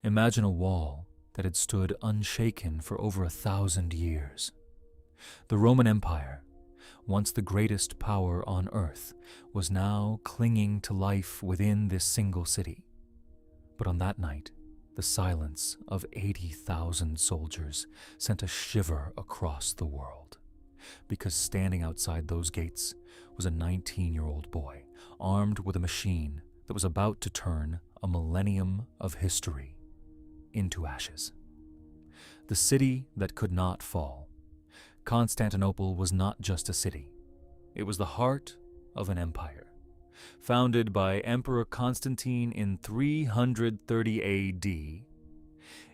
Imagine a wall that had stood unshaken for over 1,000 years. The Roman Empire, once the greatest power on earth, was now clinging to life within this single city. But on that night, the silence of 80,000 soldiers sent a shiver across the world, because standing outside those gates was a 19-year-old boy, armed with a machine that was about to turn a millennium of history into ashes. The city that could not fall. Constantinople was not just a city. It was the heart of an empire. Founded by Emperor Constantine in 330 AD,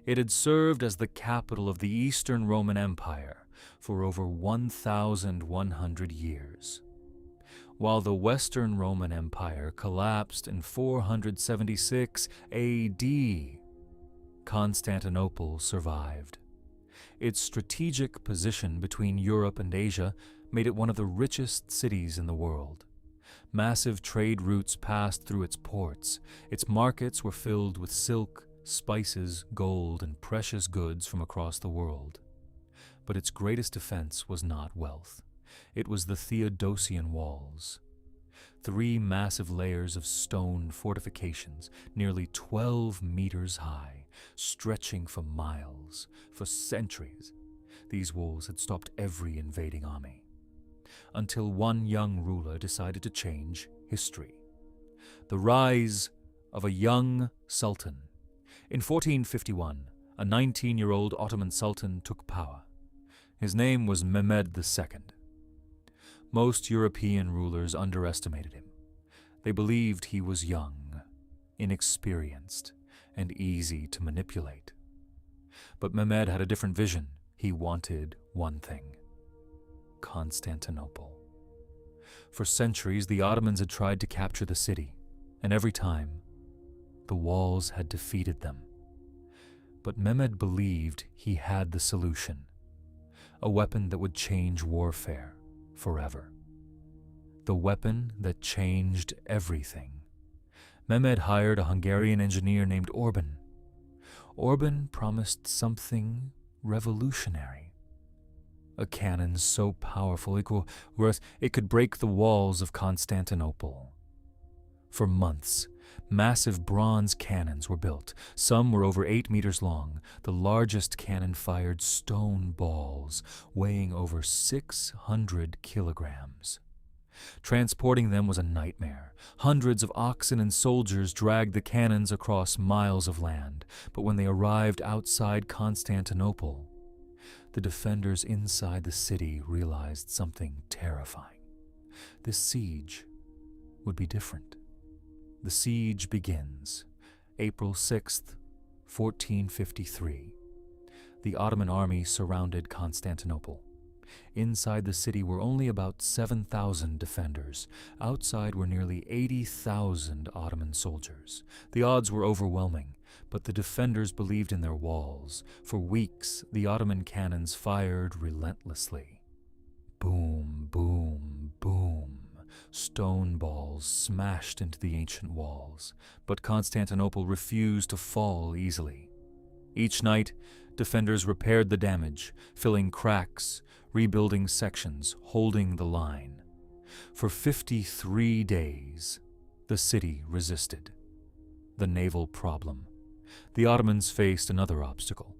it had served as the capital of the Eastern Roman Empire for over 1,100 years. While the Western Roman Empire collapsed in 476 AD, Constantinople survived. Its strategic position between Europe and Asia made it one of the richest cities in the world. Massive trade routes passed through its ports. Its markets were filled with silk, spices, gold, and precious goods from across the world. But its greatest defense was not wealth. It was the Theodosian walls. 3 massive layers of stone fortifications, nearly 12 meters high, stretching for miles. For centuries, these walls had stopped every invading army. Until one young ruler decided to change history. The rise of a young sultan. In 1451, a 19-year-old Ottoman Sultan took power. His name was Mehmed II. Most European rulers underestimated him. They believed he was young, inexperienced, and easy to manipulate. But Mehmed had a different vision. He wanted one thing: Constantinople. For centuries, the Ottomans had tried to capture the city, and every time, the walls had defeated them. But Mehmed believed he had the solution, a weapon that would change warfare forever. The weapon that changed everything. Mehmed hired a Hungarian engineer named Orban. Orban promised something revolutionary. A cannon so powerful it could break the walls of Constantinople. For months, massive bronze cannons were built. Some were over 8 meters long. The largest cannon fired stone balls weighing over 600 kilograms. Transporting them was a nightmare. Hundreds of oxen and soldiers dragged the cannons across miles of land. But when they arrived outside Constantinople, the defenders inside the city realized something terrifying. This siege would be different. The siege begins April 6th, 1453. The Ottoman army surrounded Constantinople. Inside the city were only about 7,000 defenders. Outside were nearly 80,000 Ottoman soldiers. The odds were overwhelming, but the defenders believed in their walls. For weeks, the Ottoman cannons fired relentlessly. Boom, boom, boom. Stone balls smashed into the ancient walls, but Constantinople refused to fall easily. Each night, defenders repaired the damage, filling cracks, rebuilding sections, holding the line. For 53 days, the city resisted. The naval problem. The Ottomans faced another obstacle.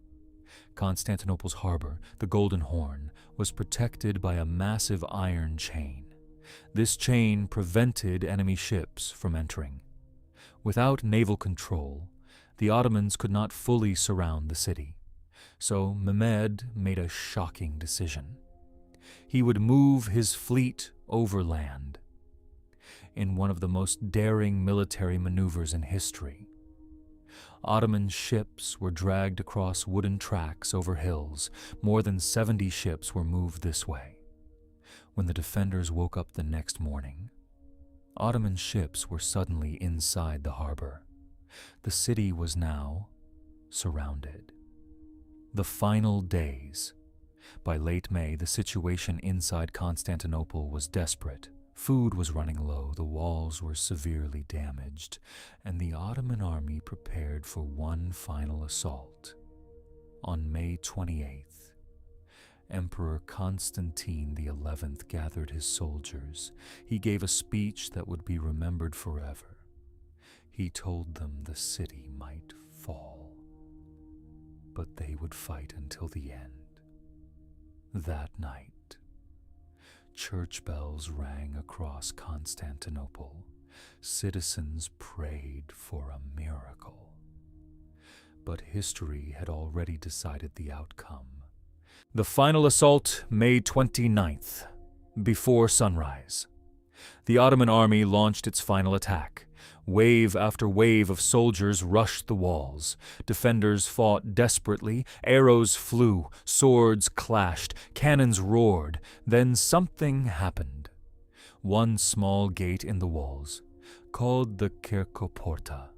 Constantinople's harbor, the Golden Horn, was protected by a massive iron chain. This chain prevented enemy ships from entering. Without naval control, the Ottomans could not fully surround the city. So Mehmed made a shocking decision. He would move his fleet overland in one of the most daring military maneuvers in history. Ottoman ships were dragged across wooden tracks over hills. More than 70 ships were moved this way. When the defenders woke up the next morning, Ottoman ships were suddenly inside the harbor. The city was now surrounded. The final days. By late May, the situation inside Constantinople was desperate Food was running low, the walls were severely damaged, and the Ottoman army prepared for one final assault. On May 28th, Emperor Constantine XI gathered his soldiers. He gave a speech that would be remembered forever. He told them the city might fall, but they would fight until the end. That night, church bells rang across Constantinople. Citizens prayed for a miracle. But history had already decided the outcome. The final assault, May 29th, before sunrise. The Ottoman army launched its final attack. Wave after wave of soldiers rushed the walls. Defenders fought desperately. Arrows flew, swords clashed, cannons roared. Then something happened. One small gate in the walls, called the Kirkoporta,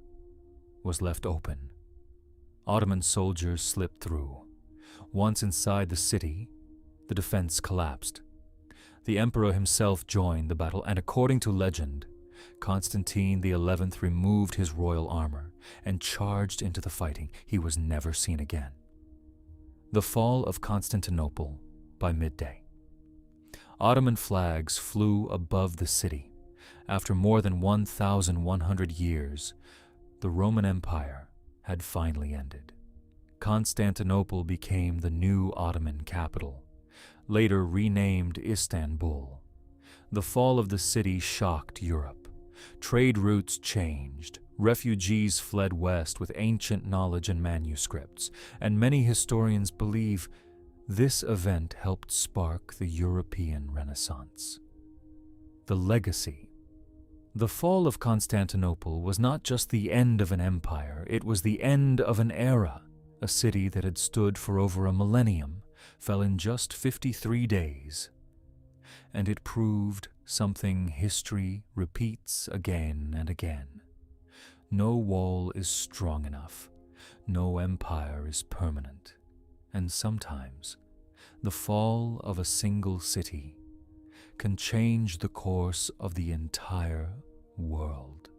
was left open. Ottoman soldiers slipped through. Once inside the city, the defense collapsed. The emperor himself joined the battle, and according to legend, Constantine XI removed his royal armor and charged into the fighting. He was never seen again. The fall of Constantinople by midday. Ottoman flags flew above the city. After more than 1,100 years, the Roman Empire had finally ended. Constantinople became the new Ottoman capital, later renamed Istanbul. The fall of the city shocked Europe. Trade routes changed. Refugees fled west with ancient knowledge and manuscripts, and many historians believe this event helped spark the European Renaissance. The legacy. The fall of Constantinople was not just the end of an empire, it was the end of an era. A city that had stood for over a millennium fell in just 53 days. And it proved something history repeats again and again. No wall is strong enough. No empire is permanent. And sometimes, the fall of a single city can change the course of the entire world.